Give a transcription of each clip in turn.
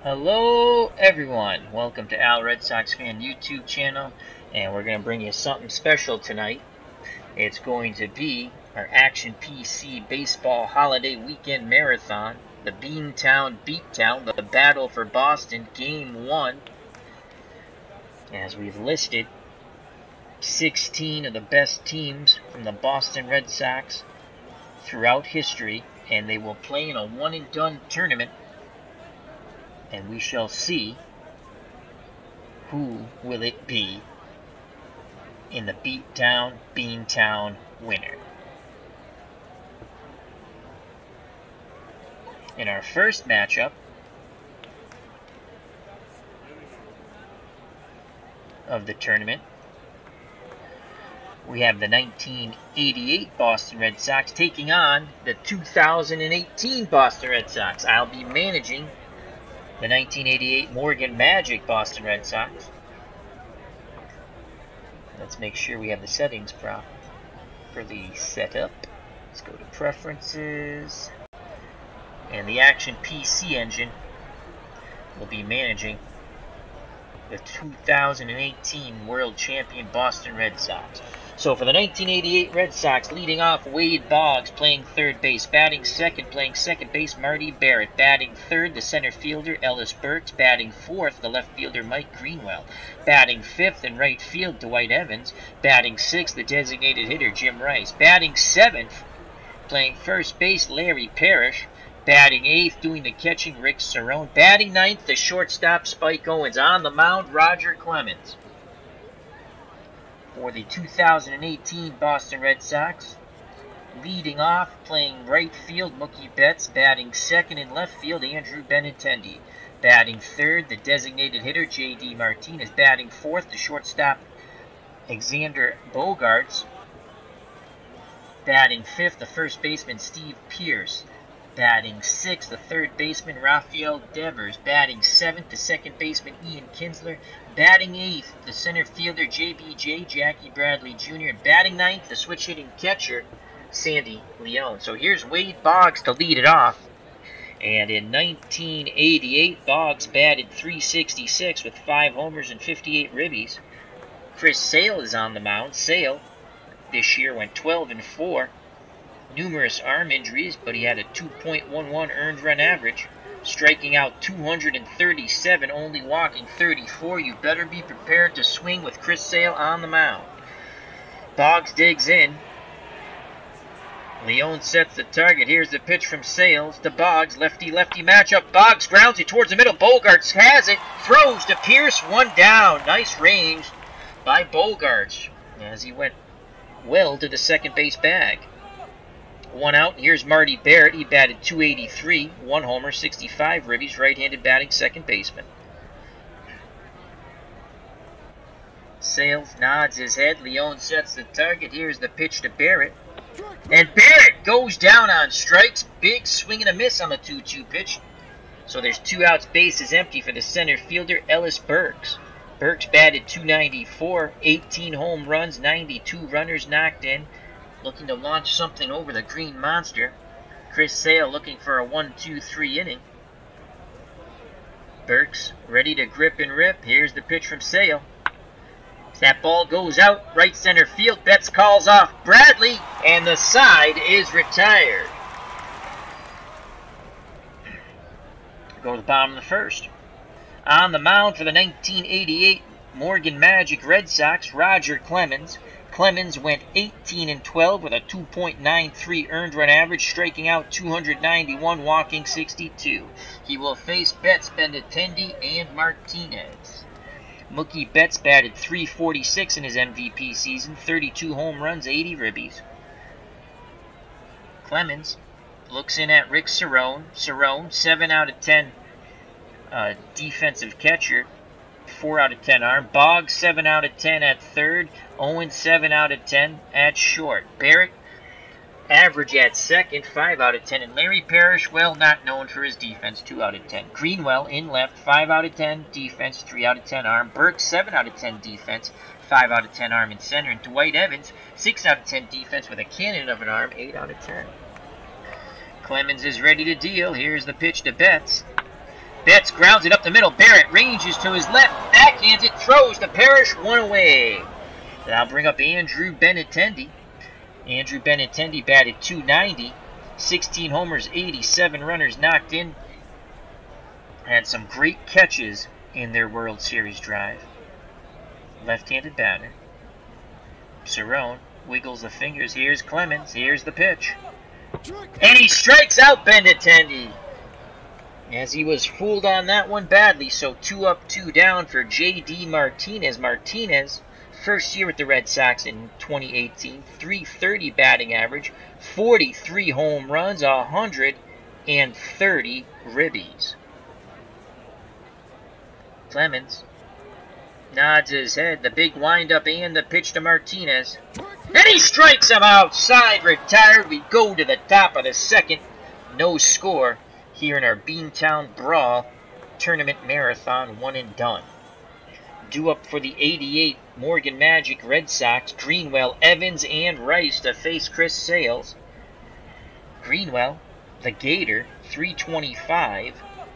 Hello everyone, welcome to Al Red Sox Fan YouTube channel, and we're going to bring you something special tonight. It's going to be our Action PC Baseball Holiday Weekend Marathon, the Beantown Beatdown, the Battle for Boston Game 1, as we've listed 16 of the best teams from the Boston Red Sox throughout history, and they will play in a one-and-done tournament. And we shall see who will it be in the Beantown winner. In our first matchup of the tournament, we have the 1988 Boston Red Sox taking on the 2018 Boston Red Sox. I'll be managing the 1988 Morgan Magic Boston Red Sox. Let's make sure we have the settings properly set up. Let's go to Preferences. And the Action PC engine will be managing the 2018 World Champion Boston Red Sox. So for the 1988 Red Sox, leading off Wade Boggs playing third base. Batting second, playing second base, Marty Barrett. Batting third, the center fielder, Ellis Burks. Batting fourth, the left fielder, Mike Greenwell. Batting fifth in right field, Dwight Evans. Batting sixth, the designated hitter, Jim Rice. Batting seventh, playing first base, Larry Parrish. Batting eighth, doing the catching, Rick Cerrone. Batting ninth, the shortstop, Spike Owens. On the mound, Roger Clemens. For the 2018 Boston Red Sox, leading off, playing right field, Mookie Betts. Batting second in left field, Andrew Benintendi. Batting third, the designated hitter, J.D. Martinez. Batting fourth, the shortstop, Alexander Bogaerts. Batting fifth, the first baseman, Steve Pearce. Batting sixth, the third baseman, Rafael Devers. Batting seventh, the second baseman, Ian Kinsler. Batting eighth, the center fielder, JBJ, Jackie Bradley Jr. And batting ninth, the switch-hitting catcher, Sandy Leone. So here's Wade Boggs to lead it off. And in 1988, Boggs batted .366 with 5 homers and 58 ribbies. Chris Sale is on the mound. Sale this year went 12-4. Numerous arm injuries, but he had a 2.11 earned run average, striking out 237, only walking 34. You better be prepared to swing with Chris Sale on the mound. Boggs digs in. Leone sets the target. Here's the pitch from Sales to Boggs. Lefty-lefty matchup. Boggs grounds it towards the middle. Bogaerts has it. Throws to Pearce. One down. Nice range by Bogaerts as he went well to the second base bag. One out. Here's Marty Barrett. He batted .283, 1 homer, 65 ribbies, right-handed batting second baseman. Sales nods his head. Leone sets the target. Here's the pitch to Barrett. And Barrett goes down on strikes. Big swing and a miss on the 2-2 pitch. So there's 2 outs, bases empty for the center fielder, Ellis Burks. Burks batted .294, 18 home runs, 92 runners knocked in. Looking to launch something over the Green Monster. Chris Sale looking for a 1-2-3 inning. Burks ready to grip and rip. Here's the pitch from Sale. That ball goes out, right center field. Betts calls off Bradley, and the side is retired. Go to the bottom of the first. On the mound for the 1988 Morgan Magic Red Sox, Roger Clemens. Clemens went 18-12 with a 2.93 earned run average, striking out 291, walking 62. He will face Betts, Benintendi, and Martinez. Mookie Betts batted .346 in his MVP season, 32 home runs, 80 ribbies. Clemens looks in at Rick Cerrone. Cerrone, 7 out of 10 defensive catcher. 4 out of 10 arm. Boggs 7 out of 10 at third. Owens 7 out of 10 at short. Barrett average at second, 5 out of 10. And Larry Parrish, well, not known for his defense, 2 out of 10. Greenwell in left, 5 out of 10 defense, 3 out of 10 arm. Burke 7 out of 10 defense, 5 out of 10 arm in center. And Dwight Evans 6 out of 10 defense with a cannon of an arm, 8 out of 10. Clemens is ready to deal. Here's the pitch to Betts. Betts grounds it up the middle. Barrett ranges to his left. Backhands it. Throws to Parrish. One away. That'll bring up Andrew Benintendi. Andrew Benintendi batted .290. 16 homers, 87 runners knocked in. Had some great catches in their World Series drive. Left-handed batter. Cerrone wiggles the fingers. Here's Clemens. Here's the pitch. And he strikes out Benintendi. As he was fooled on that one badly. So 2 up, 2 down for J.D. Martinez. Martinez, first year with the Red Sox in 2018. .330 batting average. 43 home runs. 130 ribbies. Clemens nods his head. The big windup and the pitch to Martinez. And he strikes him outside. Retired. We go to the top of the second. No score here in our Beantown Brawl Tournament Marathon. One and done. Due up for the 88 Morgan Magic Red Sox. Greenwell, Evans, and Rice to face Chris Sales. Greenwell, the Gator, .325.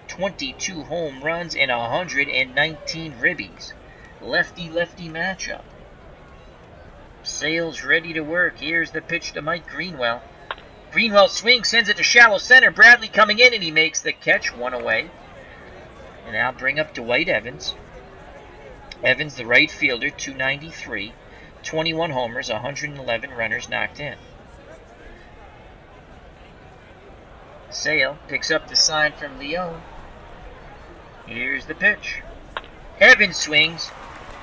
22 home runs and 119 ribbies. Lefty-lefty matchup. Sales ready to work. Here's the pitch to Mike Greenwell. Greenwell swings, sends it to shallow center. Bradley coming in, and he makes the catch. One away. And now bring up Dwight Evans. Evans, the right fielder, .293. 21 homers, 111 runners knocked in. Sale picks up the sign from Leon. Here's the pitch. Evans swings.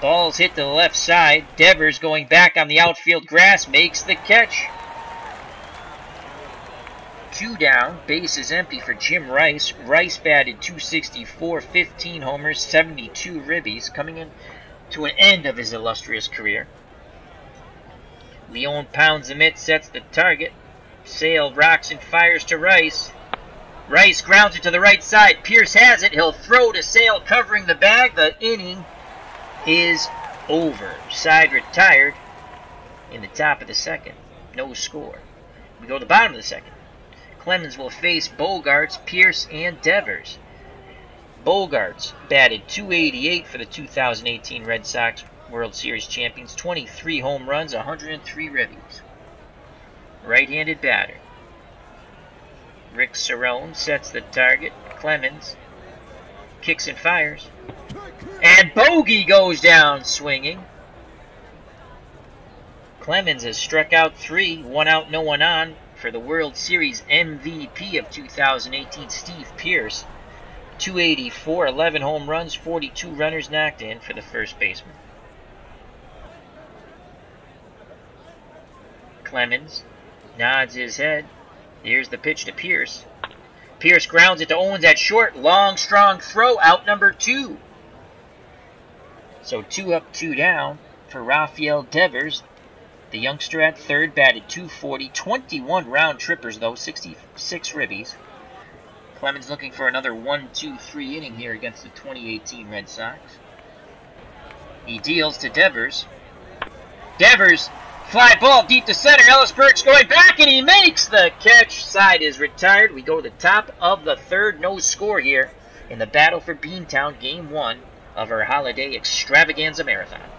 Ball's hit to the left side. Devers going back on the outfield grass makes the catch. 2 down. Base is empty for Jim Rice. Rice batted .264, 15 homers, 72 ribbies, coming in to an end of his illustrious career. Leon pounds the mitt, sets the target. Sale rocks and fires to Rice. Rice grounds it to the right side. Pierce has it. He'll throw to Sale covering the bag. The inning is over. Side retired in the top of the second. No score. We go to the bottom of the second. Clemens will face Bogarts, Pierce, and Devers. Bogarts batted .288 for the 2018 Red Sox World Series champions. 23 home runs, 103 ribbies. Right-handed batter. Rick Cerrone sets the target. Clemens kicks and fires. And Bogey goes down swinging. Clemens has struck out 3, 1 out, no one on for the World Series MVP of 2018, Steve Pierce. .284, 11 home runs, 42 runners knocked in for the first baseman. Clemens nods his head. Here's the pitch to Pierce. Pierce grounds it to Owens at short. Long, strong throw. Out number 2. So 2 up, 2 down for Rafael Devers. The youngster at third batted .240. 21 round trippers, though. 66 ribbies. Clemens looking for another 1-2-3 inning here against the 2018 Red Sox. He deals to Devers. Devers, fly ball deep to center. Ellisberg's going back, and he makes the catch. Side is retired. We go to the top of the third. No score here in the battle for Beantown, Game 1 of our Holiday Extravaganza Marathon.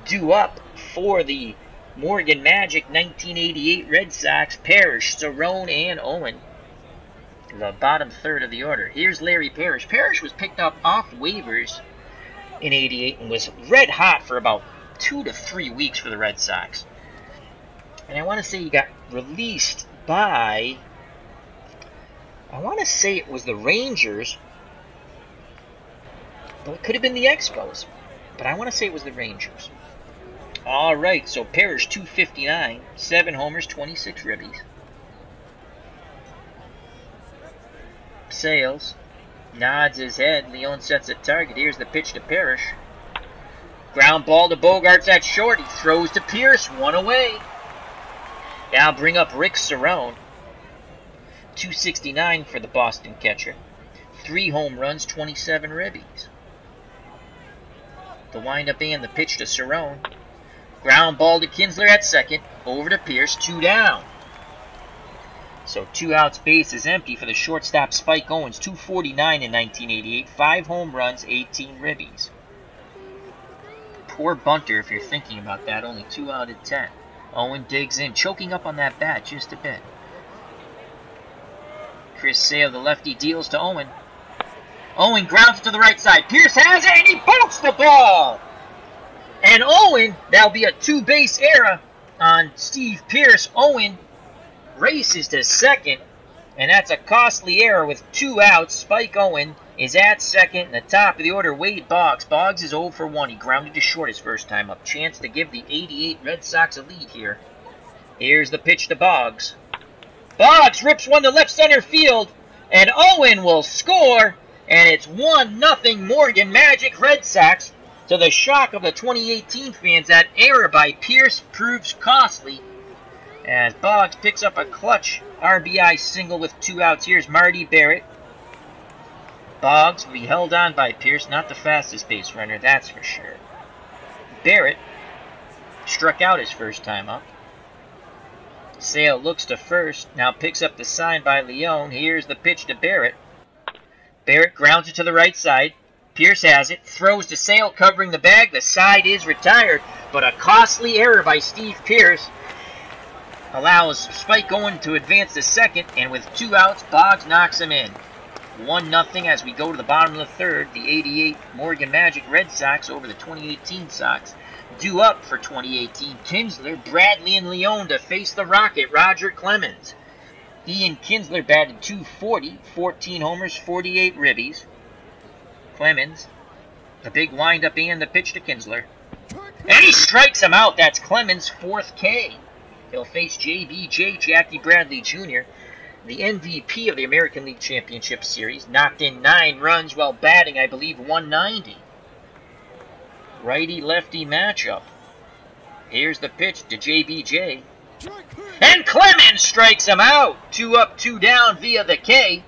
Due up for the Morgan Magic 1988 Red Sox, Parrish, Cerrone, and Owen. The bottom third of the order. Here's Larry Parrish. Parrish was picked up off waivers in '88 and was red hot for about 2 to 3 weeks for the Red Sox. And I want to say he got released by, I want to say it was the Rangers, but it could have been the Expos. But I want to say it was the Rangers. All right, so Parrish, .259, 7 homers, 26 ribbies. Sales nods his head. Leon sets a target. Here's the pitch to Parrish. Ground ball to Bogarts at short. He throws to Pierce. 1 away. Now bring up Rick Cerrone. .269 for the Boston catcher. 3 home runs, 27 ribbies. The windup and the pitch to Cerrone. Ground ball to Kinsler at second. Over to Pierce. 2 down. So 2 outs, base is empty for the shortstop Spike Owens, 249 in 1988, 5 home runs, 18 ribbies. Poor bunter if you're thinking about that, only 2 out of 10. Owen digs in, choking up on that bat just a bit. Chris Sale, the lefty, deals to Owen. Owen grounds it to the right side. Pierce has it, and he bolts the ball! And Owen, that'll be a 2-base error on Steve Pierce. Owen races to second, and that's a costly error with 2 outs. Spike Owen is at second. In the top of the order, Wade Boggs. Boggs is 0 for 1. He grounded to short his first time up. Chance to give the 88 Red Sox a lead here. Here's the pitch to Boggs. Boggs rips one to left center field, and Owen will score, and it's 1-0 Morgan Magic Red Sox. To the shock of the 2018 fans, that error by Pierce proves costly, as Boggs picks up a clutch RBI single with 2 outs. Here's Marty Barrett. Boggs will be held on by Pierce, not the fastest base runner, that's for sure. Barrett struck out his first time up. Sale looks to first, now picks up the sign by Leone. Here's the pitch to Barrett. Barrett grounds it to the right side. Pierce has it, throws to Sale, covering the bag. The side is retired, but a costly error by Steve Pierce allows Spike Owen to advance to second, and with 2 outs, Boggs knocks him in. 1-0 as we go to the bottom of the third. The 88 Morgan Magic Red Sox over the 2018 Sox. Due up for 2018, Kinsler, Bradley, and Leone to face the Rocket, Roger Clemens. Ian Kinsler batted .240, 14 homers, 48 ribbies. Clemens, the big windup and the pitch to Kinsler. And he strikes him out. That's Clemens' 4th K. He'll face JBJ, Jackie Bradley Jr., the MVP of the American League Championship Series. Knocked in 9 runs while batting, I believe, 190. Righty-lefty matchup. Here's the pitch to JBJ. And Clemens strikes him out. 2 up, 2 down via the K.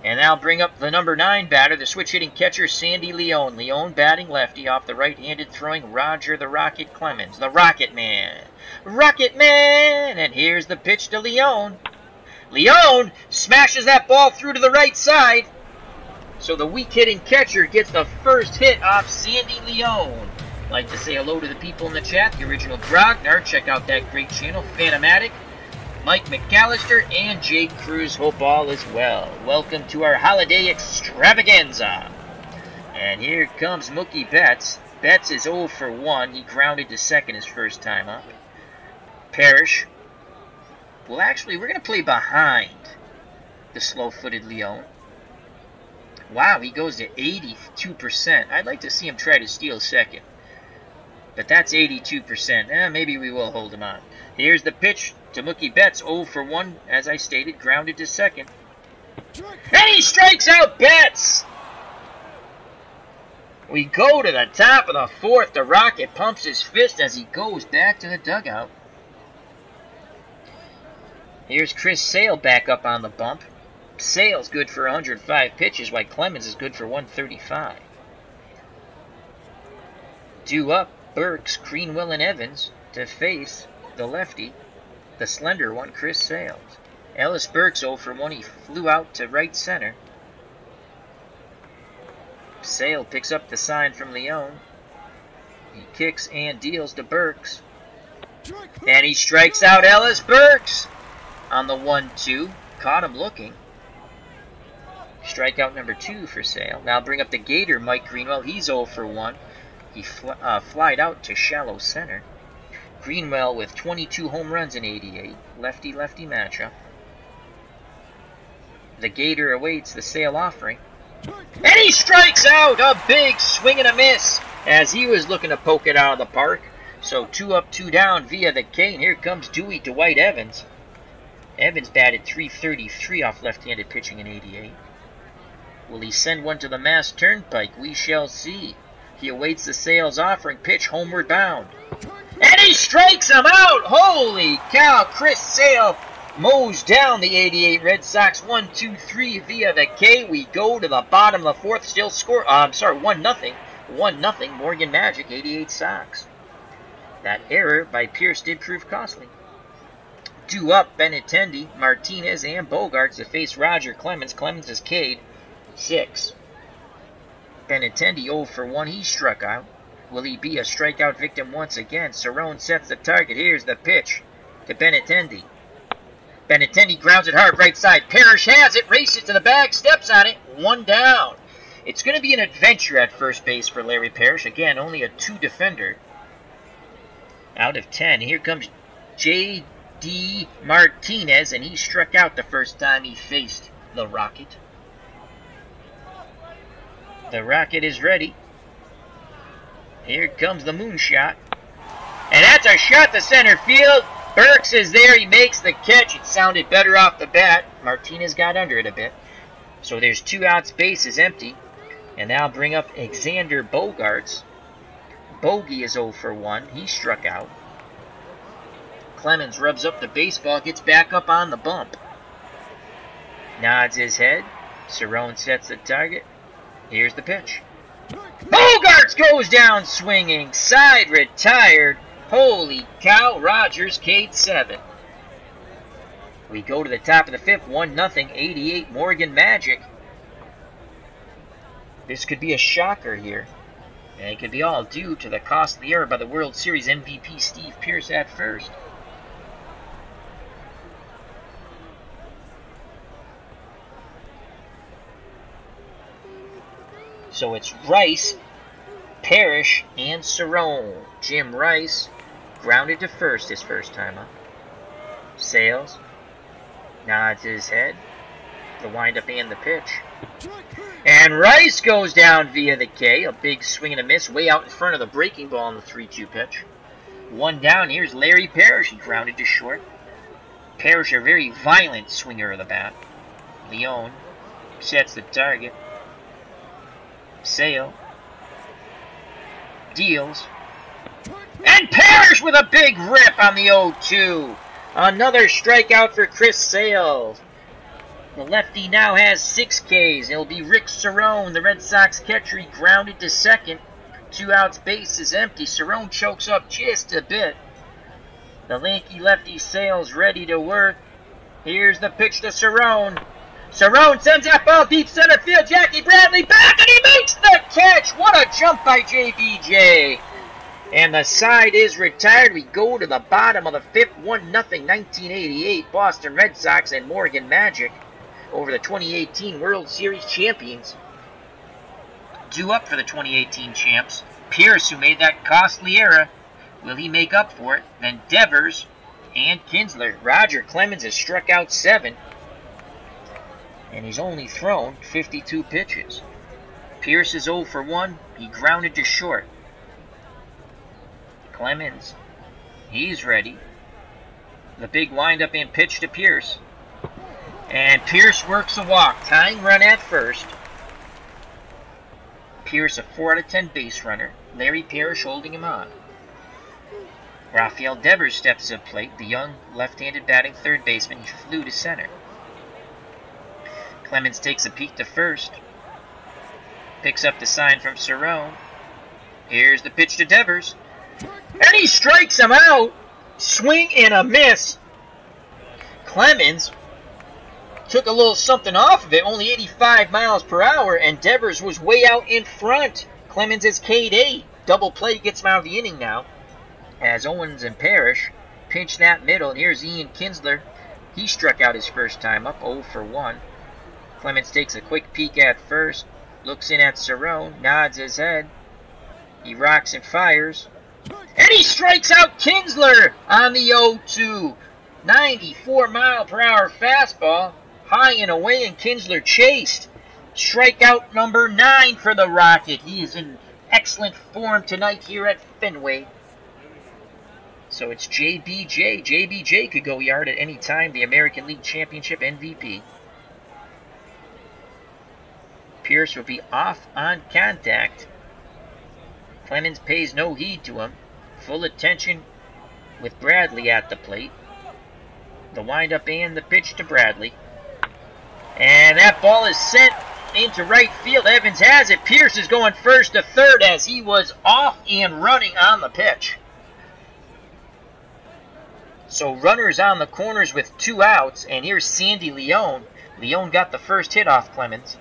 And now bring up the number 9 batter, the switch-hitting catcher, Sandy Leone. Leone batting lefty off the right-handed throwing Roger the Rocket Clemens. The Rocket Man. Rocket Man! And here's the pitch to Leone. Leone smashes that ball through to the right side. So the weak-hitting catcher gets the first hit off Sandy Leone. I'd like to say hello to the people in the chat, the original Grognar. Check out that great channel, Phantomatic, Mike McAllister, and Jake Cruz. Hope all is well. Welcome to our holiday extravaganza. And here comes Mookie Betts. Betts is 0 for 1. He grounded to second his first time up. Parrish. Well, actually, we're going to play behind the slow-footed Leone. Wow, he goes to 82%. I'd like to see him try to steal second. But that's 82%. Maybe we will hold him on. Here's the pitch to Mookie Betts. 0 for 1, as I stated, grounded to second. And he strikes out Betts! We go to the top of the 4th. The Rocket pumps his fist as he goes back to the dugout. Here's Chris Sale back up on the bump. Sale's good for 105 pitches, while Clemens is good for 135. Due up, Burks, Greenwell, and Evans to face the lefty, the slender one, Chris Sale. Ellis Burks 0 for 1. He flew out to right center. Sale picks up the sign from Leone. He kicks and deals to Burks. And he strikes out Ellis Burks on the 1-2. Caught him looking. Strikeout number 2 for Sale. Now bring up the Gator, Mike Greenwell. He's 0 for 1. He flied out to shallow center. Greenwell with 22 home runs in 88. Lefty-lefty matchup. The Gator awaits the Sale offering. And he strikes out! A big swing and a miss as he was looking to poke it out of the park. So 2 up, 2 down via the K. And here comes Dewey Dwight Evans. Evans batted .333 off left-handed pitching in 88. Will he send one to the Mass Turnpike? We shall see. He awaits the Sale's offering. Pitch homeward bound. And he strikes him out! Holy cow! Chris Sale mows down the 88 Red Sox. 1-2-3 via the K. We go to the bottom of the 4th. Still score. 1-0. 1-0 Morgan Magic 88 Sox. That error by Pierce did prove costly. Due up, Benintendi, Martinez, and Bogarts to face Roger Clemens. Clemens is K'd. 6. Benintendi 0 for 1. He struck out. Will he be a strikeout victim once again? Cerrone sets the target. Here's the pitch to Benintendi. Benintendi grounds it hard right side. Parrish has it. Races to the bag. Steps on it. 1 down. It's going to be an adventure at first base for Larry Parrish. Again, only a 2 defender out of 10. Here comes J.D. Martinez, and he struck out the first time he faced the Rocket. The Rocket is ready. Here comes the moonshot. And that's a shot to center field. Burks is there. He makes the catch. It sounded better off the bat. Martinez got under it a bit. So there's 2 outs. Base is empty. And now bring up Xander Bogarts. Bogey is 0 for 1. He struck out. Clemens rubs up the baseball. Gets back up on the bump. Nods his head. Cerrone sets the target. Here's the pitch. Bogarts goes down swinging. Side retired. Holy cow. Rogers K'd 7. We go to the top of the 5th. 1-0. 88 Morgan Magic. This could be a shocker here. And it could be all due to the costly error by the World Series MVP Steve Pearce at first. So it's Rice, Parrish, and Cerrone. Jim Rice grounded to first his first time up. Sales nods his head. The windup and the pitch. And Rice goes down via the K. A big swing and a miss way out in front of the breaking ball on the 3-2 pitch. 1 down. Here's Larry Parrish. He grounded to short. Parrish, a very violent swinger of the bat. Leone sets the target. Sale deals. And Parrish with a big rip on the 0-2. Another strikeout for Chris Sale. The lefty now has 6 Ks. It'll be Rick Cerrone, the Red Sox catcher. He grounded to second. 2 outs, base is empty. Cerrone chokes up just a bit. The lanky lefty Sale's ready to work. Here's the pitch to Cerrone. Cerrone sends that ball deep center field. Jackie Bradley back, and he makes the catch. What a jump by JBJ. And the side is retired. We go to the bottom of the 5th. 1-0, 1988. Boston Red Sox and Morgan Magic over the 2018 World Series champions. Due up for the 2018 champs. Pierce, who made that costly error. Will he make up for it? Then Devers and Kinsler. Roger Clemens has struck out 7. And he's only thrown 52 pitches. Pierce is 0 for 1. He grounded to short. Clemens, he's ready. The big windup and pitch to Pierce. And Pierce works a walk. Tying run at first. Pierce a 4 out of 10 base runner. Larry Parrish holding him on. Rafael Devers steps to the plate. The young left-handed batting third baseman. He flew to center. Clemens takes a peek to first. Picks up the sign from Cerrone. Here's the pitch to Devers. And he strikes him out. Swing and a miss. Clemens took a little something off of it. Only 85 miles per hour. And Devers was way out in front. Clemens is K'd 8. Double play gets him out of the inning now. As Owens and Parrish pinch that middle. And here's Ian Kinsler. He struck out his first time up. 0 for 1. Clemens takes a quick peek at first, looks in at Cerrone, nods his head. He rocks and fires. And he strikes out Kinsler on the 0-2. 94 mile per hour fastball, high and away, and Kinsler chased. Strikeout number 9 for the Rocket. He is in excellent form tonight here at Fenway. So it's JBJ. JBJ could go yard at any time, the American League Championship MVP. Pierce will be off on contact. Clemens pays no heed to him. Full attention with Bradley at the plate. The windup and the pitch to Bradley. And that ball is sent into right field. Evans has it. Pierce is going first to third as he was off and running on the pitch. So runners on the corners with 2 outs, and here's Sandy Leone. Leone got the first hit off Clemens.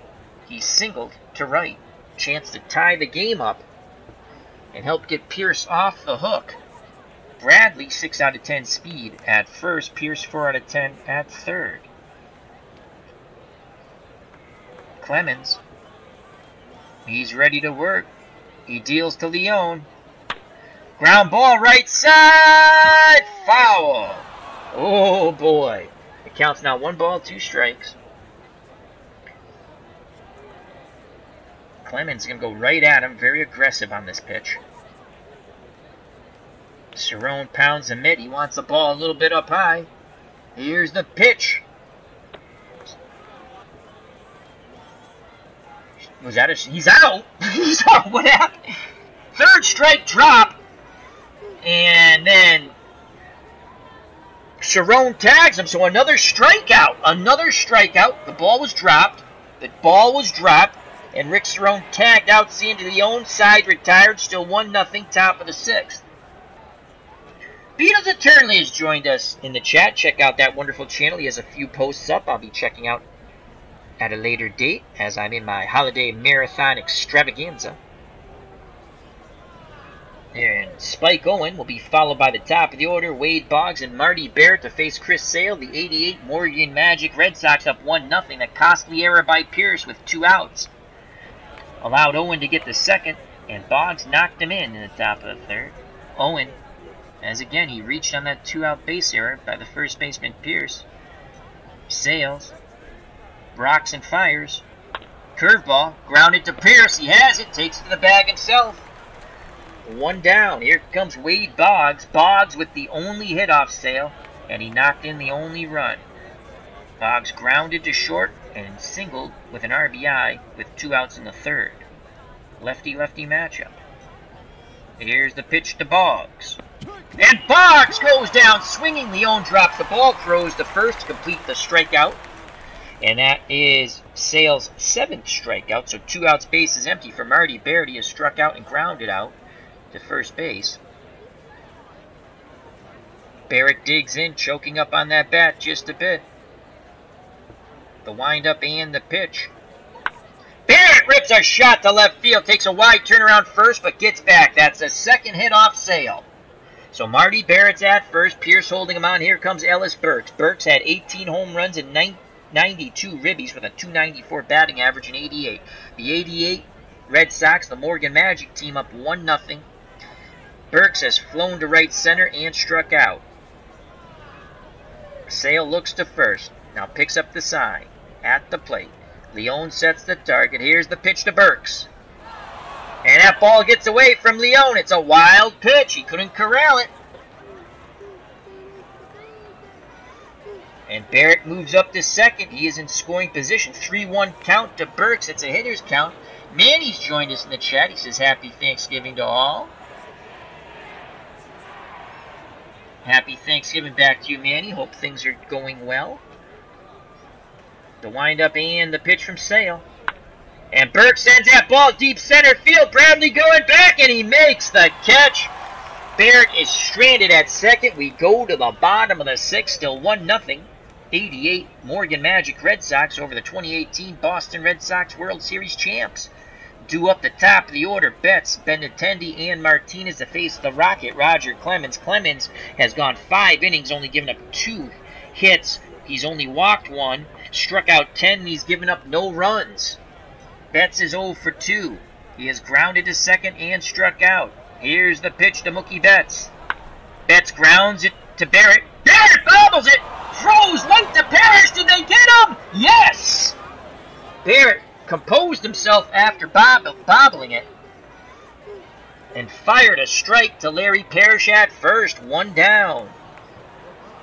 He singled to right. Chance to tie the game up and help get Pierce off the hook. Bradley, 6 out of 10 speed at first. Pierce, 4 out of 10 at third. Clemens, he's ready to work. He deals to Leone. Ground ball right side. Foul. Oh boy. It counts now 1 ball, 2 strikes. Clemens is going to go right at him. Very aggressive on this pitch. Cerrone pounds the mitt. He wants the ball a little bit up high. Here's the pitch. Was that a... He's out. He's out. What happened? Third strike drop. And then Cerrone tags him. So another strikeout. Another strikeout. The ball was dropped. The ball was dropped. And Rick Cerrone tagged out Sandy Leone. Side retired. Still 1-0. Top of the 6th. Beatles Eternally has joined us in the chat. Check out that wonderful channel. He has a few posts up I'll be checking out at a later date as I'm in my holiday marathon extravaganza. And Spike Owen will be followed by the top of the order. Wade Boggs and Marty Barrett to face Chris Sale. The 88 Morgan Magic Red Sox up 1-0. A costly error by Pierce with 2 outs. Allowed Owen to get the second, and Boggs knocked him in the top of the third. Owen, as again he reached on that 2-out base error by the first baseman Pierce. Sales. Broxton fires. Curveball. Grounded to Pierce. He has it. Takes it to the bag himself. 1 down. Here comes Wade Boggs. Boggs with the only hit off Sale. And he knocked in the only run. Boggs grounded to short and singled with an RBI with 2 outs in the third. Lefty-lefty matchup. Here's the pitch to Boggs. And Boggs goes down swinging. Leone drops the ball. Throws to first to complete the strikeout. And that is Sale's 7th strikeout. So 2 outs, base is empty for Marty Barrett. He has struck out and grounded out to first base. Barrett digs in, choking up on that bat just a bit. The windup and the pitch. Barrett rips a shot to left field. Takes a wide turnaround first, but gets back. That's a 2nd hit off Sale. So Marty Barrett's at first. Pierce holding him on. Here comes Ellis Burks. Burks had 18 home runs and 92 ribbies with a .294 batting average in 88. The 88 Red Sox, the Morgan Magic team up 1-0. Burks has flown to right center and struck out. Sale looks to first. Now picks up the sign at the plate. Leone sets the target. Here's the pitch to Burks. And that ball gets away from Leone. It's a wild pitch. He couldn't corral it. And Barrett moves up to second. He is in scoring position. 3-1 count to Burks. It's a hitter's count. Manny's joined us in the chat. He says, Happy Thanksgiving to all. Happy Thanksgiving back to you, Manny. Hope things are going well. The windup and the pitch from Sale. And Burke sends that ball deep center field. Bradley going back, and he makes the catch. Barrett is stranded at second. We go to the bottom of the 6th, still 1-0. 88 Morgan Magic Red Sox over the 2018 Boston Red Sox World Series champs. Due up the top of the order, Betts, Benintendi, and Martinez to face the Rocket, Roger Clemens. Clemens has gone 5 innings, only given up 2 hits. He's only walked 1, struck out 10, and he's given up no runs. Betts is 0 for 2. He has grounded to second and struck out. Here's the pitch to Mookie Betts. Betts grounds it to Barrett. Barrett bobbles it! Throws right to Parrish. Did they get him? Yes! Barrett composed himself after bobbling it and fired a strike to Larry Parrish at first. 1 down.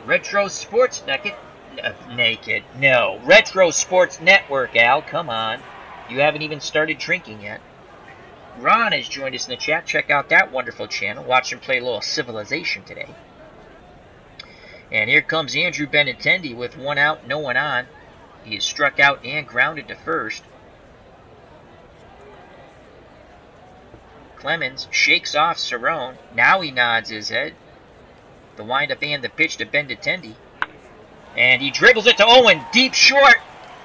Retro Sports Naked. No. Retro Sports Network, Al. Come on. You haven't even started drinking yet. Ron has joined us in the chat. Check out that wonderful channel. Watch him play a little Civilization today. And here comes Andrew Benintendi with 1 out, no one on. He is struck out and grounded to first. Clemens shakes off Cerrone. Now he nods his head. The windup and the pitch to Benintendi. And he dribbles it to Owen, deep short,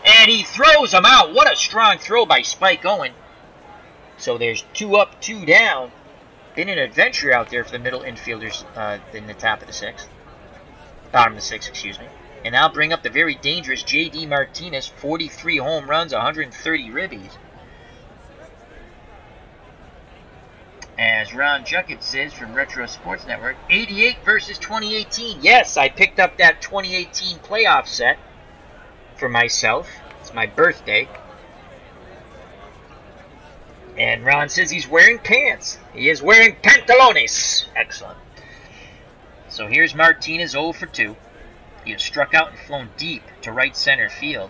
and he throws him out. What a strong throw by Spike Owen. So there's 2 up, 2 down. Been an adventure out there for the middle infielders in the top of the 6th. Bottom of the 6th, excuse me. And I'll bring up the very dangerous J.D. Martinez, 43 home runs, 130 ribbies. As Ron Juckett says from Retro Sports Network, 88 versus 2018. Yes, I picked up that 2018 playoff set for myself. It's my birthday. And Ron says he's wearing pants. He is wearing pantalones. Excellent. So here's Martinez 0 for 2. He has struck out and flown deep to right center field.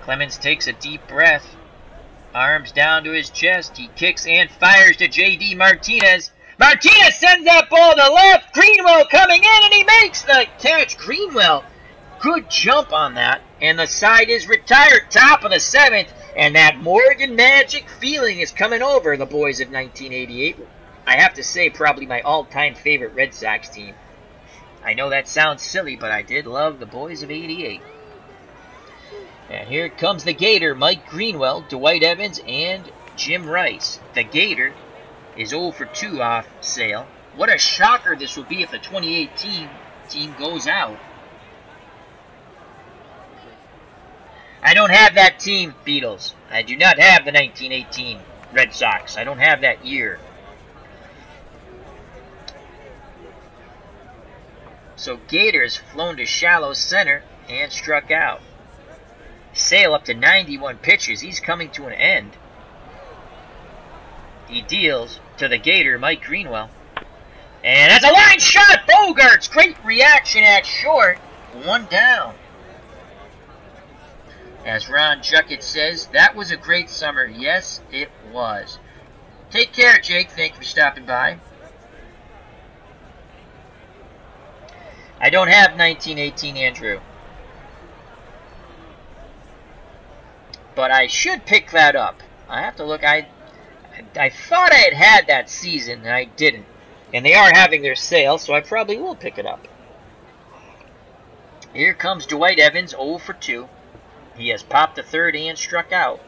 Clemens takes a deep breath. Arms down to his chest. He kicks and fires to J.D. Martinez. Martinez sends that ball to left. Greenwell coming in, and he makes the catch. Greenwell, good jump on that. And the side is retired. Top of the 7th. And that Morgan Magic feeling is coming over the boys of 1988. I have to say, probably my all-time favorite Red Sox team. I know that sounds silly, but I did love the boys of 88. And here comes the Gator, Mike Greenwell, Dwight Evans, and Jim Rice. The Gator is 0 for 2 off Sale. What a shocker this will be if the 2018 team goes out. I don't have that team, Beatles. I do not have the 1918 Red Sox. I don't have that year. So Gator's flown to shallow center and struck out. Sale up to 91 pitches. He's coming to an end. He deals to the Gator, Mike Greenwell. And that's a line shot! Bogarts! Great reaction at short. 1 down. As Ron Juckett says, that was a great summer. Yes, it was. Take care, Jake. Thank you for stopping by. I don't have 1918, Andrew. But I should pick that up. I have to look. I thought I had that season, and I didn't. And they are having their sale, so I probably will pick it up. Here comes Dwight Evans, 0 for 2. He has popped the third and struck out.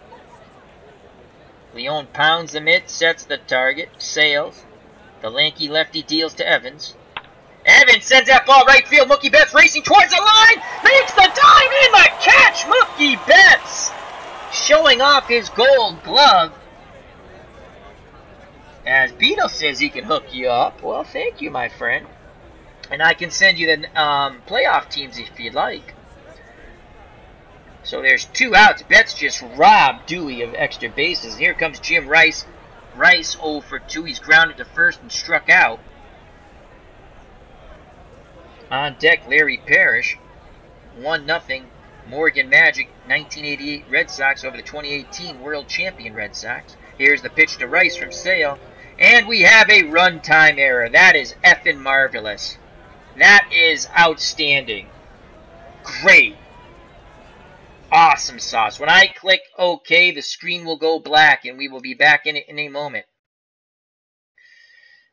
Leone pounds the mitt, sets the target, sails. The lanky lefty deals to Evans. Evans sends that ball right field. Mookie Betts racing towards the line. Makes the dive in the catch. Mookie Betts showing off his gold glove. As Beetle says he can hook you up. Well, thank you, my friend. And I can send you the playoff teams if you'd like. So there's 2 outs. Betts just robbed Dewey of extra bases. Here comes Jim Rice. Rice 0 for 2. He's grounded to first and struck out. On deck, Larry Parrish. 1-0. Morgan Magic, 1988 Red Sox over the 2018 World Champion Red Sox. Here's the pitch to Rice from Sale. And we have a runtime error. That is effing marvelous. That is outstanding. Great. Awesome sauce. When I click OK, the screen will go black, and we will be back in it in a moment.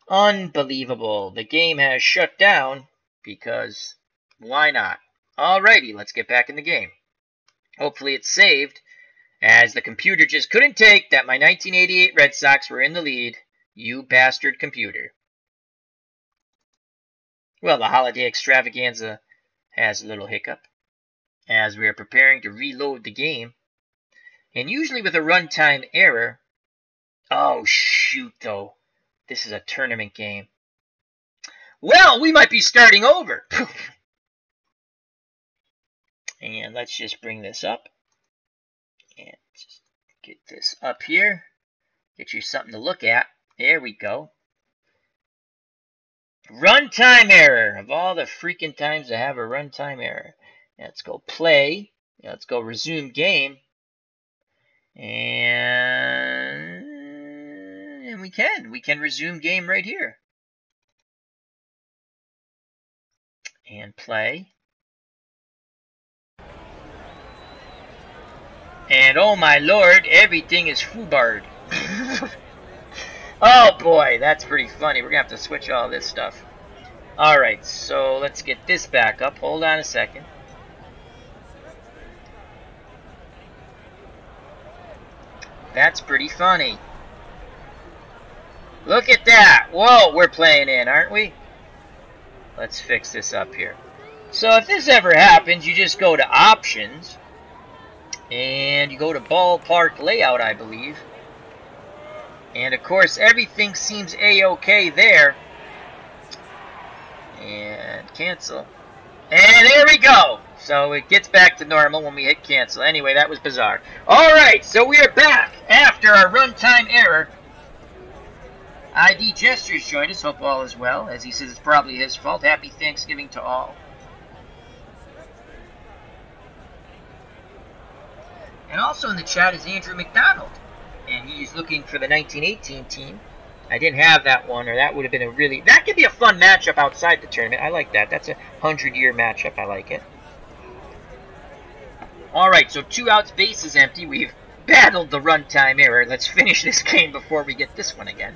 Unbelievable. The game has shut down because why not? Alrighty, let's get back in the game. Hopefully it's saved, as the computer just couldn't take that my 1988 Red Sox were in the lead. You bastard computer. Well, the holiday extravaganza has a little hiccup as we are preparing to reload the game. And usually with a runtime error... Oh, shoot, though. This is a tournament game. Well, we might be starting over. And let's just bring this up. And just get this up here. Get you something to look at. There we go. Runtime error. Of all the freaking times to have a runtime error. Let's go play. Let's go resume game. And we can resume game right here. And play. And oh my lord, everything is foobarred. Oh boy, that's pretty funny. We're gonna have to switch all this stuff. Alright, so let's get this back up. Hold on a second. That's pretty funny. Look at that! Whoa, we're playing in, aren't we? Let's fix this up here. So if this ever happens, you just go to Options. And you go to Ballpark Layout, I believe. And of course, everything seems A-OK there. And cancel. And there we go! So it gets back to normal when we hit cancel. Anyway, that was bizarre. Alright, so we are back after our runtime error. ID Gestures joined us. Hope all is well. As he says, it's probably his fault. Happy Thanksgiving to all. And also in the chat is Andrew McDonald. And he's looking for the 1918 team. I didn't have that one, or that would have been a really... That could be a fun matchup outside the tournament. I like that. That's a 100-year matchup. I like it. Alright, so 2 outs, base is empty. We've battled the runtime error. Let's finish this game before we get this one again.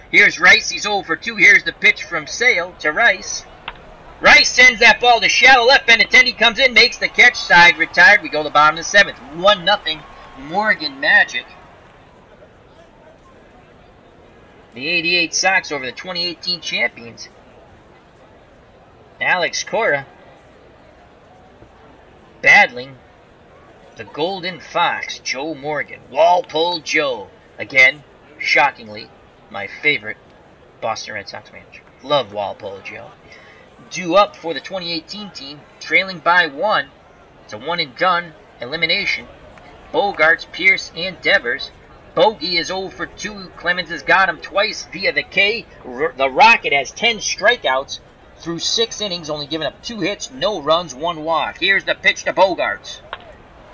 Here's Rice. He's 0 for 2. Here's the pitch from Sale to Rice. Rice sends that ball to shallow left. Benintendi comes in, makes the catch. Side retired. We go to the bottom of the 7th. 1-0 Morgan Magic. The 88 Sox over the 2018 champions. Alex Cora battling the Golden Fox, Joe Morgan. Walpole Joe. Again, shockingly, my favorite Boston Red Sox manager. Love Walpole Joe. Due up for the 2018 team, trailing by 1. It's a one and done elimination. Bogarts, Pierce, and Devers. Bogey is 0 for 2. Clemens has got him twice via the K. The Rocket has 10 strikeouts through 6 innings, only giving up 2 hits, no runs, 1 walk. Here's the pitch to Bogarts.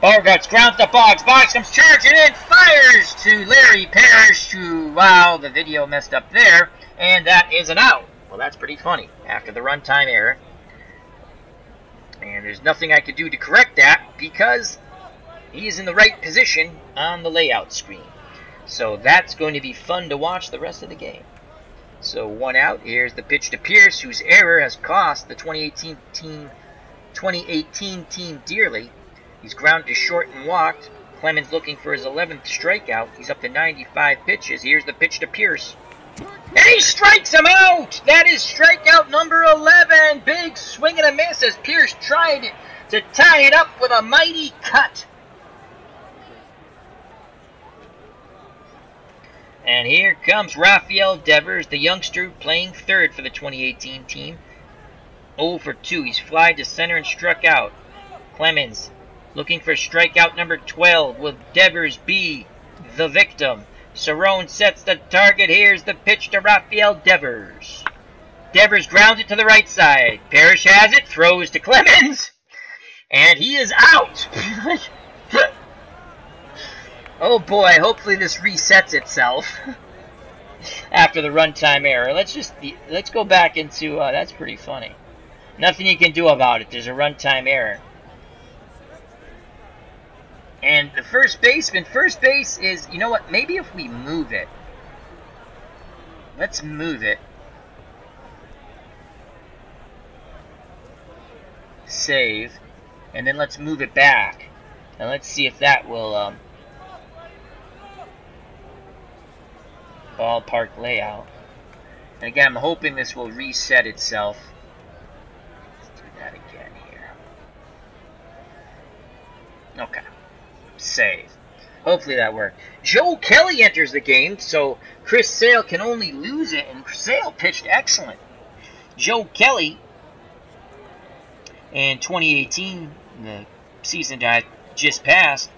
Bogarts grounds the Boggs. Boggs comes charging in, fires to Larry Parrish. Wow, the video messed up there. And that is an out. Well, that's pretty funny after the runtime error. And there's nothing I could do to correct that because he is in the right position on the layout screen. So that's going to be fun to watch the rest of the game. So 1 out. Here's the pitch to Pierce, whose error has cost the 2018 team dearly. He's grounded to short and walked. Clemens looking for his 11th strikeout. He's up to 95 pitches. Here's the pitch to Pierce. And he strikes him out! That is strikeout number 11. Big swing and a miss as Pierce tried to tie it up with a mighty cut. And here comes Rafael Devers, the youngster playing third for the 2018 team. 0 for 2. He's flied to center and struck out. Clemens looking for strikeout number 12. Will Devers be the victim? Cerrone sets the target. Here's the pitch to Rafael Devers. Devers grounds it to the right side. Parrish has it, throws to Clemens, and he is out. Oh boy, hopefully this resets itself after the runtime error. Let's go back into, that's pretty funny. Nothing you can do about it. There's a runtime error. And the first base is, you know what, maybe if we move it. Let's move it. Save. And then let's move it back. And let's see if that will, ballpark layout. And again, I'm hoping this will reset itself. Let's do that again here. Okay. Save. Hopefully that worked. Joe Kelly enters the game, so Chris Sale can only lose it, and Sale pitched excellent. Joe Kelly in 2018, the season that just passed,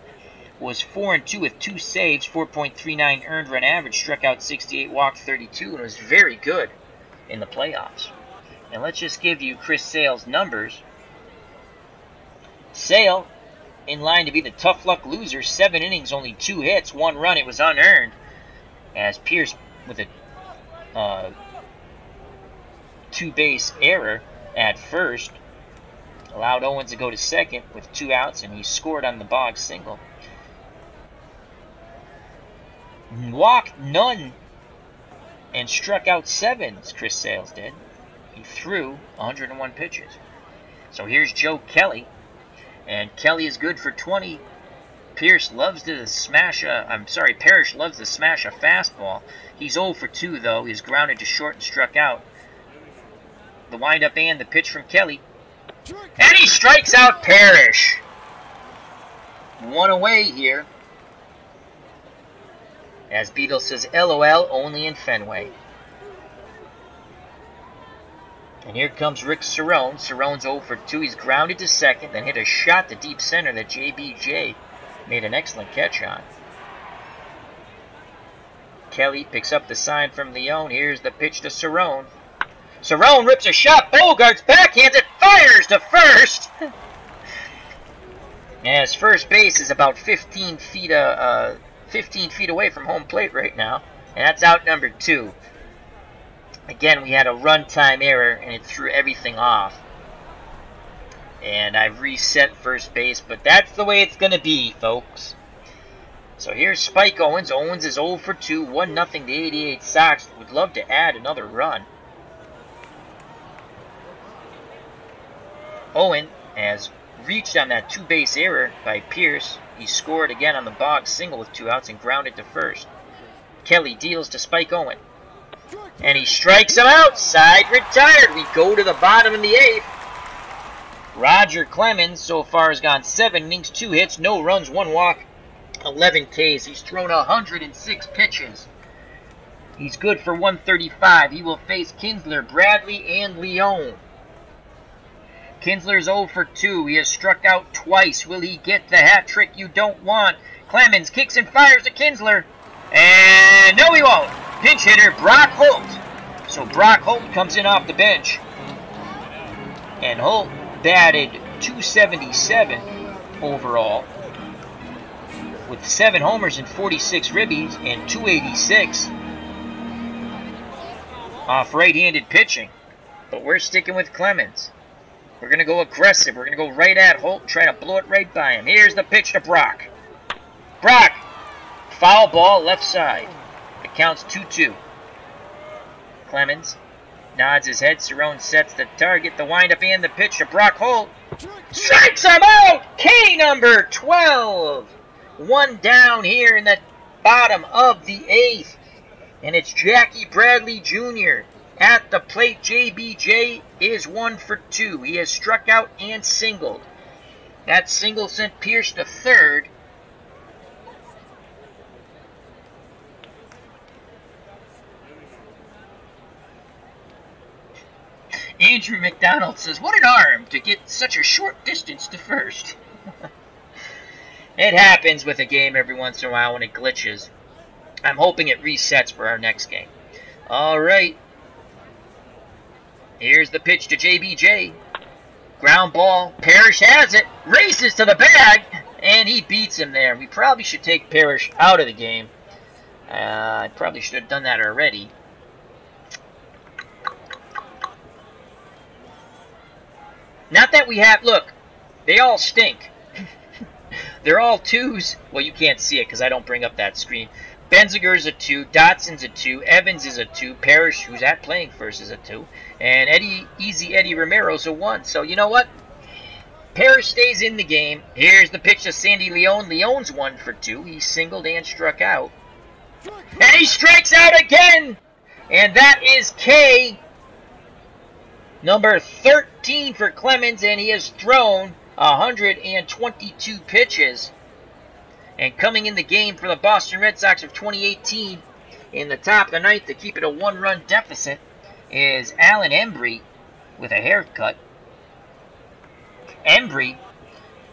was 4-2 with 2 saves, 4.39 earned run average, struck out 68, walked 32, and was very good in the playoffs. And let's just give you Chris Sale's numbers. Sale, in line to be the tough luck loser, 7 innings, only 2 hits, 1 run, it was unearned. As Pierce with a 2-base error at first, allowed Owens to go to second with 2 outs, and he scored on the Boggs single. Walked none and struck out 7, Chris Sales did. He threw 101 pitches. So here's Joe Kelly, and Kelly is good for 20. Parrish loves to smash a fastball. He's 0 for 2 though. He's grounded to short and struck out. The windup and the pitch from Kelly. And he strikes out Parrish. One away here. As Beadle says, LOL, only in Fenway. And here comes Rick Cerrone. Cerrone's 0 for 2. He's grounded to second, then hit a shot to deep center that JBJ made an excellent catch on. Kelly picks up the sign from Leone. Here's the pitch to Cerrone. Cerrone rips a shot. Bogarts backhands it, fires to first. As first base is about 15 feet away from home plate right now. And that's out number 2. Again, we had a runtime error, and it threw everything off. And I've reset first base, but that's the way it's going to be, folks. So here's Spike Owens. Owens is 0 for 2, 1-0 the 88 Sox. Would love to add another run. Owen has reached on that 2-base error by Pierce. He scored again on the Boggs single with 2 outs and grounded to first. Kelly deals to Spike Owen. And he strikes him out. Side retired. We go to the bottom of the 8th. Roger Clemens so far has gone 7 innings, 2 hits, no runs, 1 walk, 11 Ks. He's thrown 106 pitches. He's good for 135. He will face Kinsler, Bradley, and Leone. Kinsler's 0 for 2. He has struck out twice. Will he get the hat trick you don't want? Clemens kicks and fires to Kinsler. And no, he won't. Pinch hitter Brock Holt. So Brock Holt comes in off the bench. And Holt batted .277 overall with 7 homers and 46 ribbies and .286 off right-handed pitching. But we're sticking with Clemens. We're going to go aggressive. We're going to go right at Holt and try to blow it right by him. Here's the pitch to Brock. Brock, foul ball left side. It counts 2-2. Clemens nods his head. Cerrone sets the target. The windup and the pitch to Brock Holt. Strikes him out! K number 12. 1 down here in the bottom of the 8th. And it's Jackie Bradley Jr. At the plate. JBJ is 1 for 2. He has struck out and singled. That single sent Pierce to third. Andrew McDonald says, what an arm to get such a short distance to first. It happens with a game every once in a while when it glitches. I'm hoping it resets for our next game. Alright. Here's the pitch to JBJ. Ground ball. Parrish has it. Races to the bag. And he beats him there. We probably should take Parrish out of the game. I probably should have done that already. Not that we have, look, they all stink. They're all 2s. Well, you can't see it because I don't bring up that screen. Benziger's a 2, Dotson's a 2, Evans is a 2, Parrish, who's at playing first, is a 2, and Eddie Romero's a 1. So, you know what? Parrish stays in the game. Here's the pitch to Sandy Leone. Leone's 1 for 2. He singled and struck out. And he strikes out again! And that is K. Number 13 for Clemens, and he has thrown 122 pitches. And coming in the game for the Boston Red Sox of 2018, in the top of the 9th to keep it a 1-run deficit, is Alan Embry with a haircut. Embry,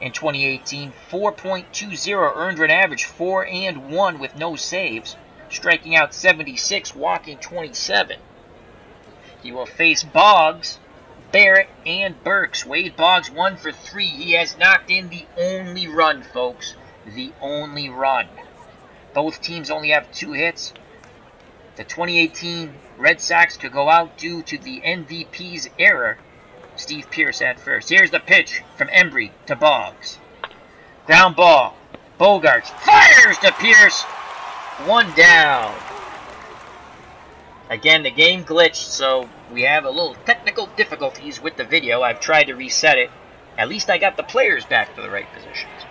in 2018, 4.20 earned run average, 4 and 1 with no saves, striking out 76, walking 27. He will face Boggs, Barrett, and Burks. Wade Boggs 1 for 3. He has knocked in the only run, folks. The only run. Both teams only have 2 hits. The 2018 Red Sox could go out due to the MVP's error. Steve Pierce at first. Here's the pitch from Embry to Boggs. Ground ball. Bogarts fires to Pierce. 1 down. Again, the game glitched, so We have a little technical difficulties with the video. I've tried to reset it. At least I got the players back to the right positions.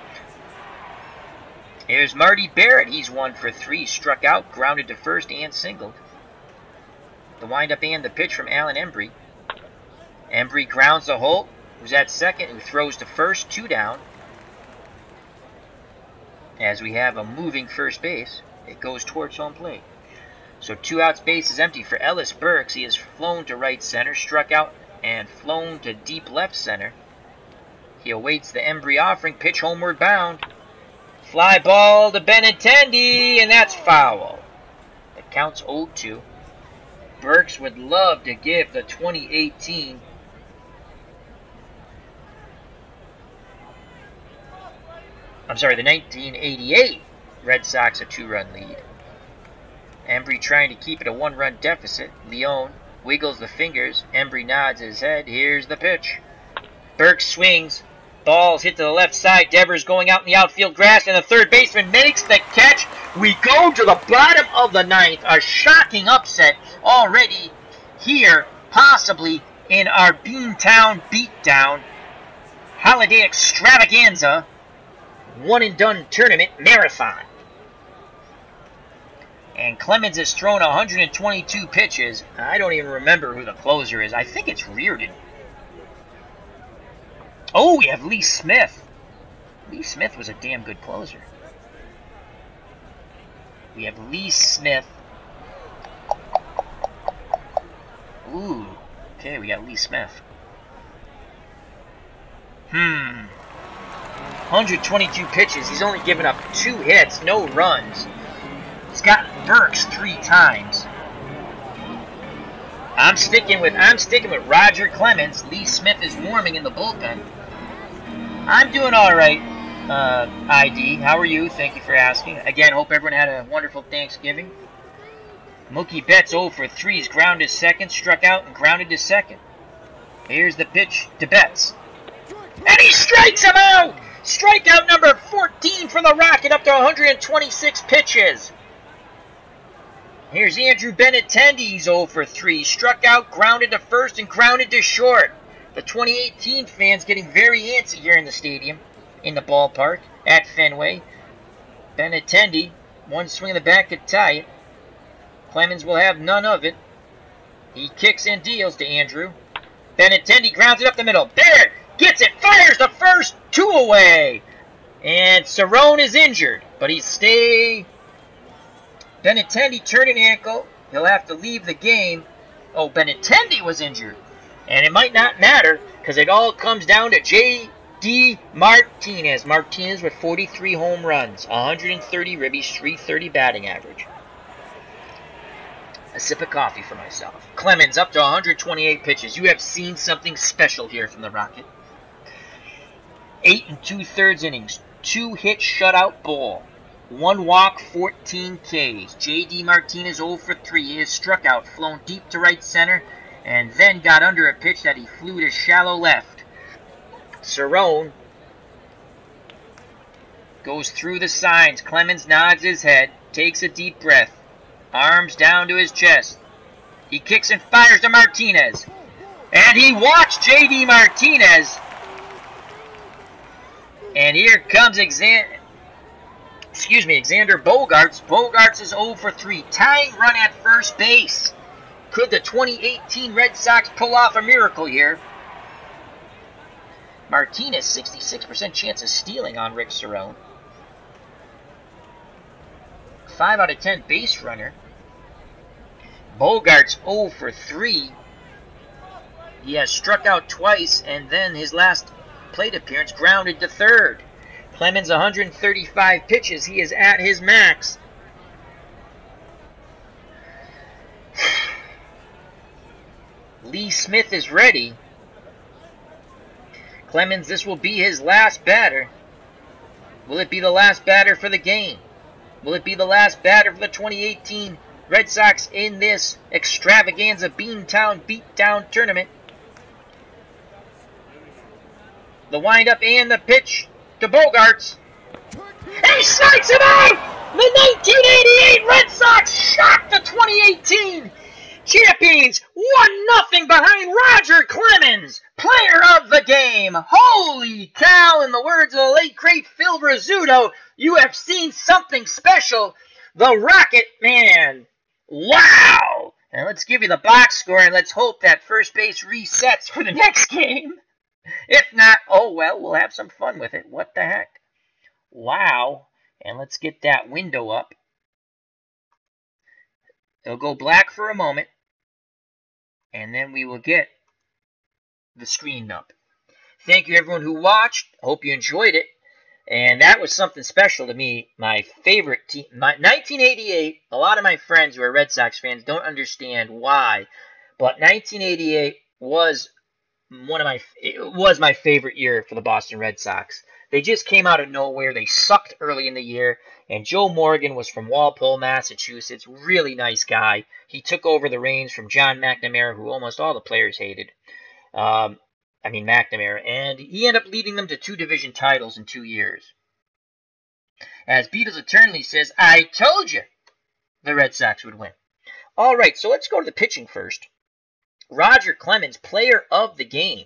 Here's Marty Barrett. He's 1 for 3. Struck out, grounded to first, and singled. The windup and the pitch from Alan Embry. Embry grounds to Holt, who's at second, who throws to first, 2 down. As we have a moving first base, it goes towards home plate. So 2 outs, base is empty for Ellis Burks. He has flown to right center, struck out, and flown to deep left center. He awaits the Embry offering, pitch homeward bound. Fly ball to Benintendi, and that's foul. It counts 0-2. Burks would love to give the 2018 the 1988 Red Sox a 2-run lead. Embry trying to keep it a 1-run deficit. Leone wiggles the fingers. Embry nods his head. Here's the pitch. Burks swings. Ball's hit to the left side. Devers going out in the outfield grass, and the third baseman makes the catch. We go to the bottom of the 9th. A shocking upset already here, possibly in our Beantown Beatdown Holiday Extravaganza one-and-done tournament marathon. And Clemens has thrown 122 pitches. I don't even remember who the closer is. I think it's Reardon. Oh, we have Lee Smith. Lee Smith was a damn good closer. We have Lee Smith. Ooh. Okay, we got Lee Smith. 122 pitches. He's only given up 2 hits, no runs. He's got Burks 3 times. I'm sticking with Roger Clemens. Lee Smith is warming in the bullpen. I'm doing all right, ID. How are you? Thank you for asking. Again, hope everyone had a wonderful Thanksgiving. Mookie Betts 0 for 3. He's grounded to second, struck out, and grounded to second. Here's the pitch to Betts. And he strikes him out! Strikeout number 14 for the Rocket, up to 126 pitches. Here's Andrew Benintendi. He's 0 for 3. Struck out, grounded to first, and grounded to short. The 2018 fans getting very antsy here in the stadium, in the ballpark, at Fenway. Benintendi, 1 swing of the bat could tie it. Clemens will have none of it. He kicks and deals to Andrew. Benintendi grounds it up the middle. Barrett gets it, fires the first, 2 away. And Cerrone is injured, but he stay. Benintendi turned an ankle. He'll have to leave the game. Oh, Benintendi was injured. And it might not matter, because it all comes down to J.D. Martinez. Martinez with 43 home runs, 130 ribbies, 330 batting average. A sip of coffee for myself. Clemens up to 128 pitches. You have seen something special here from the Rocket. 8 2/3 innings, 2 hit shutout ball, 1 walk, 14 Ks. J.D. Martinez 0 for 3. He has struck out, flown deep to right center, and then got under a pitch that he flew to shallow left. Cerrone goes through the signs. Clemens nods his head, takes a deep breath, arms down to his chest. He kicks and fires to Martinez. And he walks J.D. Martinez. And here comes Xander Bogaerts. Bogaerts is 0 for 3. Tying run at first base. Could the 2018 Red Sox pull off a miracle here? Martinez, 66% chance of stealing on Rick Cerrone. 5 out of 10 base runner. Bogaerts 0 for 3. He has struck out twice, and then his last plate appearance grounded to third. Clemens 135 pitches. He is at his max. Lee Smith is ready. Clemens, this will be his last batter. Will it be the last batter for the game? Will it be the last batter for the 2018 Red Sox in this extravaganza Beantown Beatdown tournament? The windup and the pitch to Bogaerts. He strikes him out! The 1988 Red Sox shocked the 2018 Champions 1-0 behind Roger Clemens, player of the game. Holy cow, in the words of the late great Phil Rizzuto, you have seen something special. The Rocket Man. Wow. And let's give you the box score, and let's hope that first base resets for the next game. If not, oh well, we'll have some fun with it. What the heck? Wow. And let's get that window up. It'll go black for a moment, and then we will get the screen up. Thank you, everyone who watched. Hope you enjoyed it. And that was something special to me. My favorite team, 1988. A lot of my friends who are Red Sox fans don't understand why, but 1988 was my favorite year for the Boston Red Sox. They just came out of nowhere. They sucked early in the year, and Joe Morgan was from Walpole, Massachusetts. Really nice guy. He took over the reins from John McNamara, who almost all the players hated. McNamara, and he ended up leading them to 2 division titles in 2 years. As Beatles Eternally says, I told you the Red Sox would win. All right, so let's go to the pitching first. Roger Clemens, player of the game.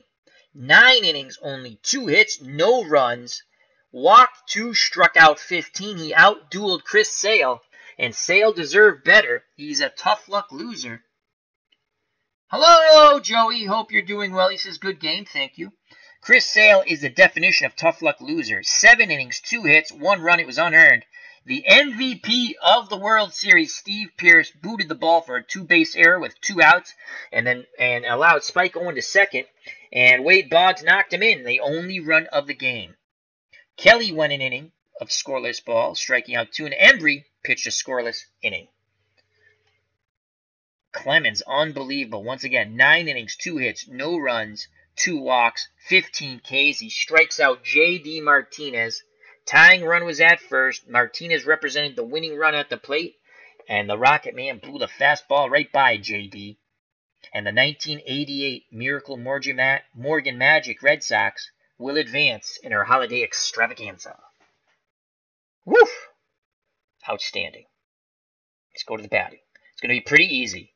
9 innings, only 2 hits, no runs. Walked 2, struck out 15. He outdueled Chris Sale, and Sale deserved better. He's a tough luck loser. Hello, Joey. Hope you're doing well. He says, good game, thank you. Chris Sale is the definition of tough luck loser. 7 innings, 2 hits, 1 run. It was unearned. The MVP of the World Series, Steve Pearce, booted the ball for a 2-base error with 2 outs and allowed Spike Owen to second, and Wade Boggs knocked him in, the only run of the game. Kelly went an inning of scoreless ball, striking out 2, and Embry pitched a scoreless inning. Clemens, unbelievable. Once again, 9 innings, 2 hits, no runs, 2 walks, 15 Ks. He strikes out J.D. Martinez. Tying run was at first. Martinez represented the winning run at the plate, and the Rocket Man blew the fastball right by J.D. And the 1988 Miracle Morgan Magic Red Sox will advance in our holiday extravaganza. Woof! Outstanding. Let's go to the batting. It's going to be pretty easy.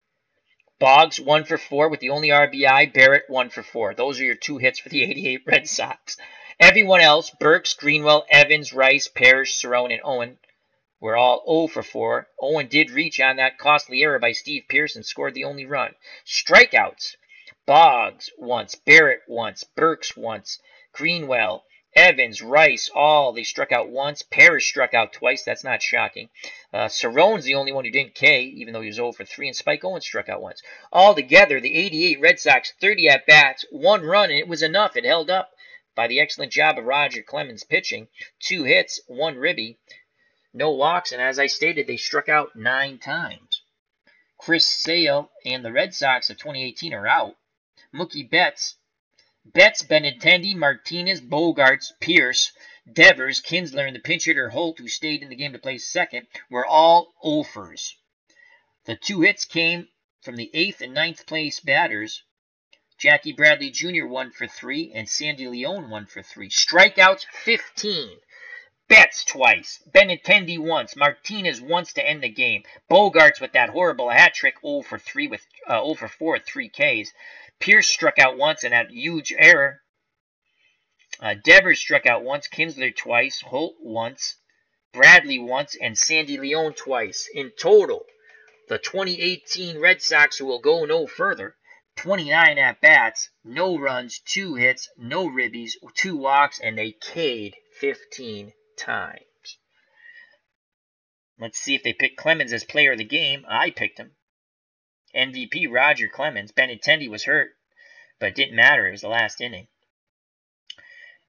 Boggs 1 for 4 with the only RBI. Barrett 1 for 4. Those are your 2 hits for the 88 Red Sox. Everyone else, Burks, Greenwell, Evans, Rice, Parrish, Cerrone, and Owen, were all 0 for 4. Owen did reach on that costly error by Steve Pearce and scored the only run. Strikeouts. Boggs once, Barrett once, Burks once, Greenwell, Evans, Rice, they struck out once. Parrish struck out twice. That's not shocking. Cerrone's the only one who didn't K, even though he was 0 for 3, and Spike Owen struck out once. Altogether, the 88 Red Sox, 30 at-bats, 1 run, and it was enough. It held up by the excellent job of Roger Clemens pitching. 2 hits, 1 ribby, no walks, and as I stated, they struck out 9 times. Chris Sale and the Red Sox of 2018 are out. Mookie Betts, Benintendi, Martinez, Bogarts, Pearce, Devers, Kinsler, and the pinch hitter Holt, who stayed in the game to play second, were all offers. The 2 hits came from the 8th and 9th place batters. Jackie Bradley Jr. 1 for 3, and Sandy Leone 1 for 3. Strikeouts 15. Betts twice, Benintendi once, Martinez once to end the game. Bogarts with that horrible hat trick, 0 for 4 with 3 Ks. Pearce struck out once and that huge error. Devers struck out once, Kinsler twice, Holt once, Bradley once, and Sandy Leone twice. In total, the 2018 Red Sox, who will go no further, 29 at-bats, no runs, 2 hits, no ribbies, 2 walks, and they K'd 15 times. Let's see if they pick Clemens as player of the game. I picked him. MVP Roger Clemens. Benintendi was hurt, but it didn't matter. It was the last inning.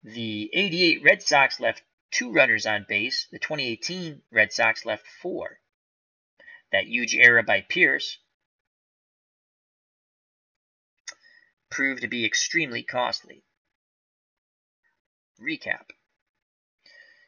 The 88 Red Sox left 2 runners on base. The 2018 Red Sox left 4. That huge error by Pearce proved to be extremely costly. Recap.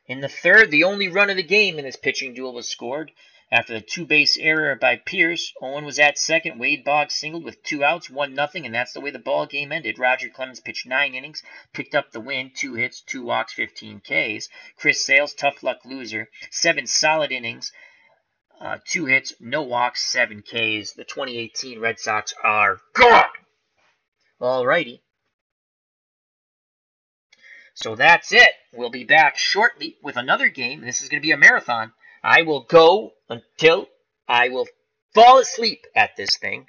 In the 3rd, the only run of the game in this pitching duel was scored. After the 2-base error by Pearce, Owen was at second. Wade Boggs singled with 2 outs, 1-0, and that's the way the ball game ended. Roger Clemens pitched 9 innings, picked up the win, 2 hits, 2 walks, 15 Ks. Chris Sale's tough luck loser, 7 solid innings, 2 hits, no walks, 7 Ks. The 2018 Red Sox are gone. Alrighty. So that's it. We'll be back shortly with another game. This is going to be a marathon. I will go until I will fall asleep at this thing.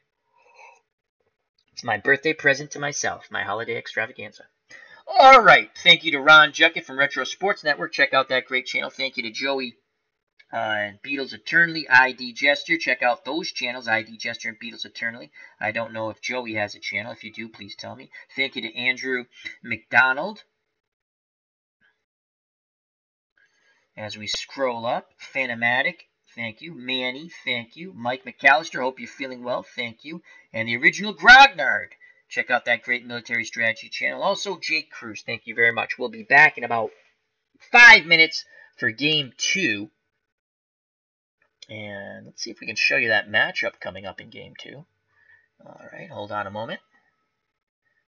It's my birthday present to myself, my holiday extravaganza. All right. Thank you to Ron Juckett from Retro Sports Network. Check out that great channel. Thank you to Joey and Beatles Eternally, ID Gesture. Check out those channels, ID Gesture and Beatles Eternally. I don't know if Joey has a channel. If you do, please tell me. Thank you to Andrew McDonald. As we scroll up, Phanomatic, thank you. Manny, thank you. Mike McAllister, hope you're feeling well, thank you. And the original Grognard. Check out that great military strategy channel. Also, Jake Cruz, thank you very much. We'll be back in about 5 minutes for Game 2. And let's see if we can show you that matchup coming up in Game 2. All right, hold on a moment.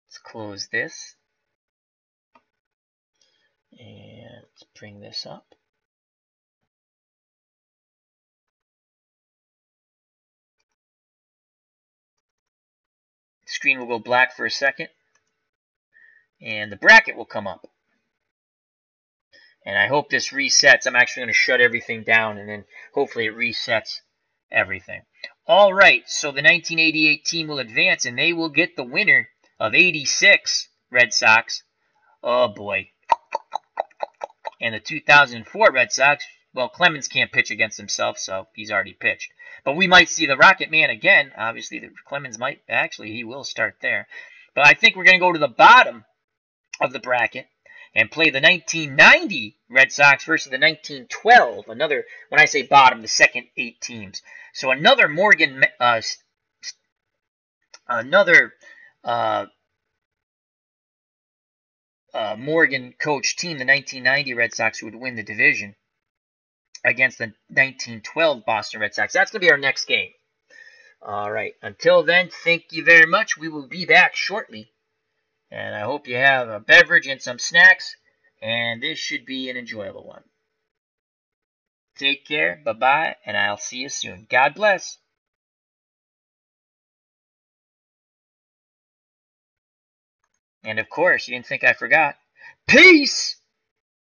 Let's close this. And let's bring this up. Screen will go black for a second, and the bracket will come up. And I hope this resets. I'm actually going to shut everything down, and then hopefully it resets everything. All right, so the 1988 team will advance, and they will get the winner of 86 Red Sox. Oh, boy. And the 2004 Red Sox, well, Clemens can't pitch against himself, so he's already pitched. But we might see the Rocket Man again. Obviously, Clemens might, actually, he will start there. But I think we're going to go to the bottom of the bracket and play the 1990 Red Sox versus the 1912. Another, when I say bottom, the second 8 teams. So another Morgan coach team, the 1990 Red Sox, who would win the division against the 1912 Boston Red Sox. That's going to be our next game. All right. Until then, thank you very much. We will be back shortly. And I hope you have a beverage and some snacks. And this should be an enjoyable one. Take care. Bye-bye. And I'll see you soon. God bless. And of course, you didn't think I forgot. Peace!